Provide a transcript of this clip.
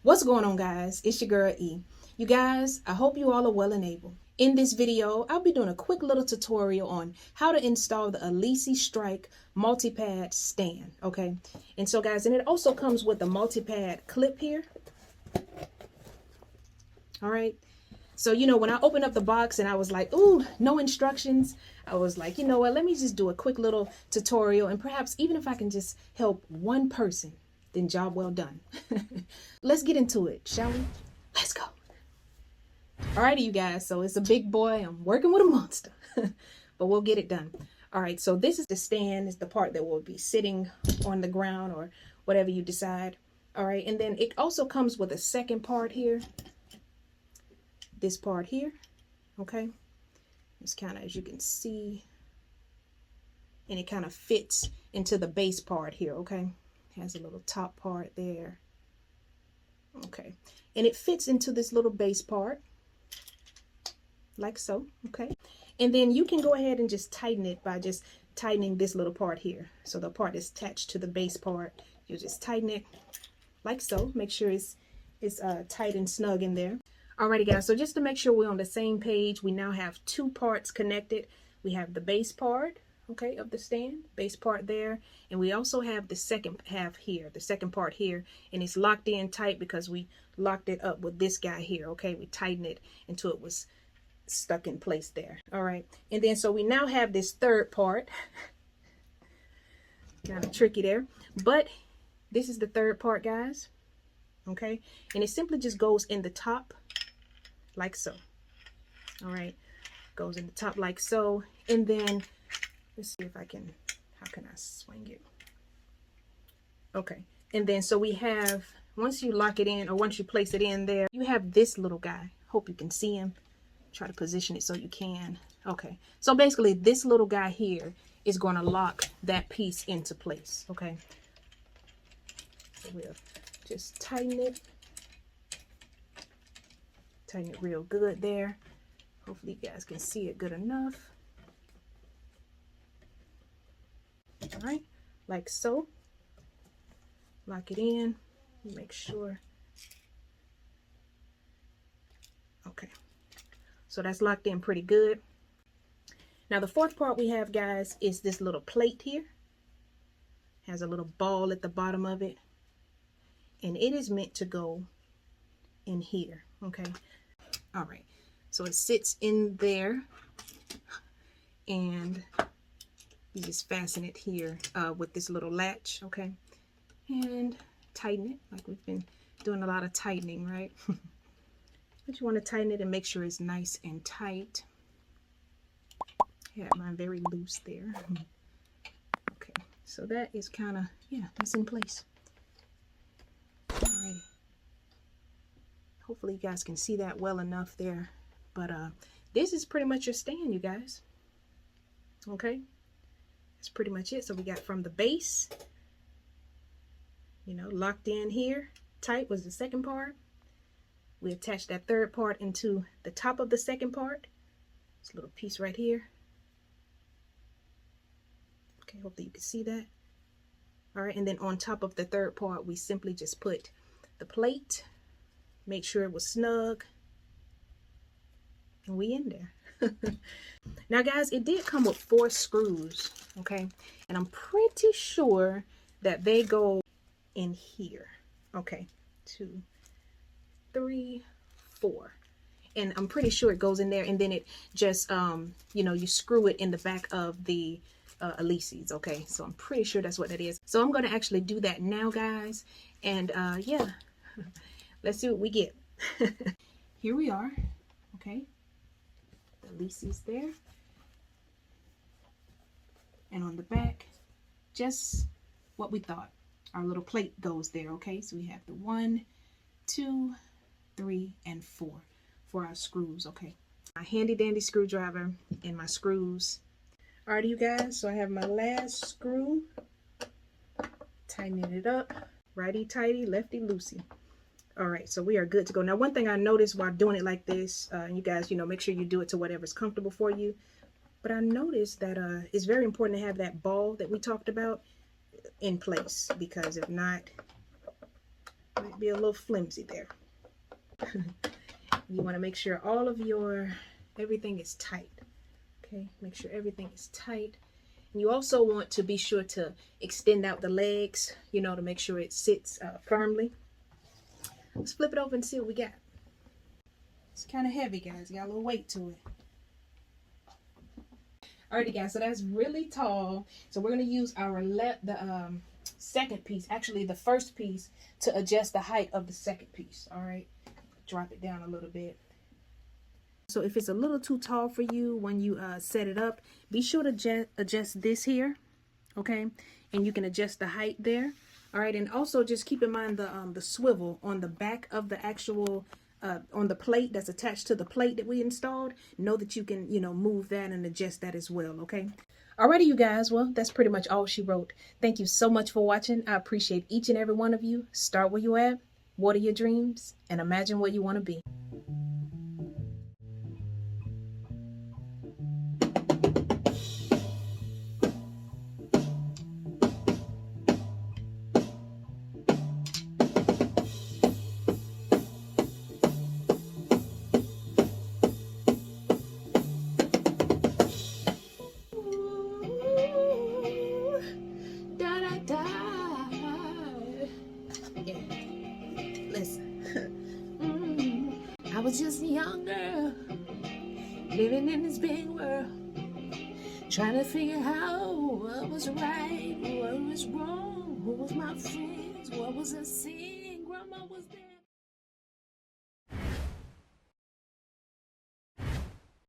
What's going on, guys? It's your girl E. You guys, I hope you all are well and able. In this video, I'll be doing a quick little tutorial on how to install the Alesis Strike Multipad Stand, okay? And so guys, and it also comes with a multipad clip here. All right. So, when I opened up the box and I was like, ooh, no instructions, I was like, you know what, let me just do a quick little tutorial, and perhaps even if I can just help one person, then job well done. Let's get into it, shall we? Let's go. Alrighty, you guys, so it's a big boy. I'm working with a monster, but we'll get it done. All right, so this is the stand, is the part that will be sitting on the ground or whatever you decide. All right, and then it also comes with a second part here. This part here, okay? It's kind of, as you can see, and it kind of fits into the base part here, okay? Has a little top part there. Okay, and it fits into this little base part like so, okay? And then you can go ahead and just tighten it by just tightening this little part here. So the part is attached to the base part. You just tighten it like so. Make sure it's tight and snug in there. Alrighty, guys, so just to make sure we're on the same page, we now have two parts connected. We have the base part, okay, of the stand, base part there, and we also have the second half here, the second part here, and it's locked in tight because we locked it up with this guy here, okay? We tightened it until it was stuck in place there. All right, and then so we now have this third part. Kind of tricky there, but this is the third part, guys, okay? And it simply just goes in the top like so. All right, goes in the top like so, and then let's see if I can, how can I swing it? Okay, and then so we have, once you lock it in, or once you place it in there, you have this little guy. Hope you can see him. Try to position it so you can. Okay, so basically this little guy here is going to lock that piece into place, okay? So we'll just tighten it. Tighten it real good there. Hopefully you guys can see it good enough. All right, like so. Lock it in. Make sure. Okay, so that's locked in pretty good. Now the fourth part we have, guys, is this little plate here. Has a little ball at the bottom of it, and it is meant to go in here, okay? All right, so it sits in there, and you just fasten it here with this little latch, okay? And tighten it, like we've been doing a lot of tightening, right? But you want to tighten it and make sure it's nice and tight. Had mine very loose there. Okay, so that is kind of, yeah, that's in place. Alrighty. Hopefully you guys can see that well enough there. But this is pretty much your stand, you guys. Okay, that's pretty much it. So we got from the base, locked in here, tight was the second part. We attached that third part into the top of the second part. This little piece right here. Okay, hopefully you can see that. All right, and then on top of the third part, we simply just put the plate. Make sure it was snug, and we in there. Now, guys, it did come with 4 screws, okay? And I'm pretty sure that they go in here. Okay, 2, 3, 4. And I'm pretty sure it goes in there, and then it just, you screw it in the back of the Alesis, okay? So I'm pretty sure that's what that is. So I'm going to actually do that now, guys. And yeah, let's see what we get. Here we are, okay? The Alesis there. And on the back, just what we thought. Our little plate goes there, okay? So we have the 1, 2, 3, and 4 for our screws, okay? My handy dandy screwdriver and my screws. Alrighty, you guys, so I have my last screw. Tightening it up. Righty tighty, lefty loosey. Alright, so we are good to go. Now, one thing I noticed while doing it like this, you guys, make sure you do it to whatever's comfortable for you. But I noticed that it's very important to have that ball that we talked about in place, because if not, Might be a little flimsy there. You want to make sure all of everything is tight. Okay, make sure everything is tight. And you also want to be sure to extend out the legs, you know, to make sure it sits firmly. Let's flip it over and see what we got. It's kind of heavy, guys. Got a little weight to it. Alrighty, guys, so that's really tall. So we're going to use our second piece, actually the first piece, to adjust the height of the second piece. All right, drop it down a little bit. So if it's a little too tall for you when you set it up, be sure to adjust this here, okay? And you can adjust the height there. All right, and also just keep in mind the swivel on the back of the actual on the plate that's attached to the plate that we installed. Know that you can, you know, move that and adjust that as well, okay? Alrighty, you guys, well, that's pretty much all she wrote. Thank you so much for watching. I appreciate each and every one of you. Start where you at, water your dreams, and imagine what you want to be. I was just a young girl living in this big world, trying to figure out what was right, what was wrong, who was my friends, what was a sin.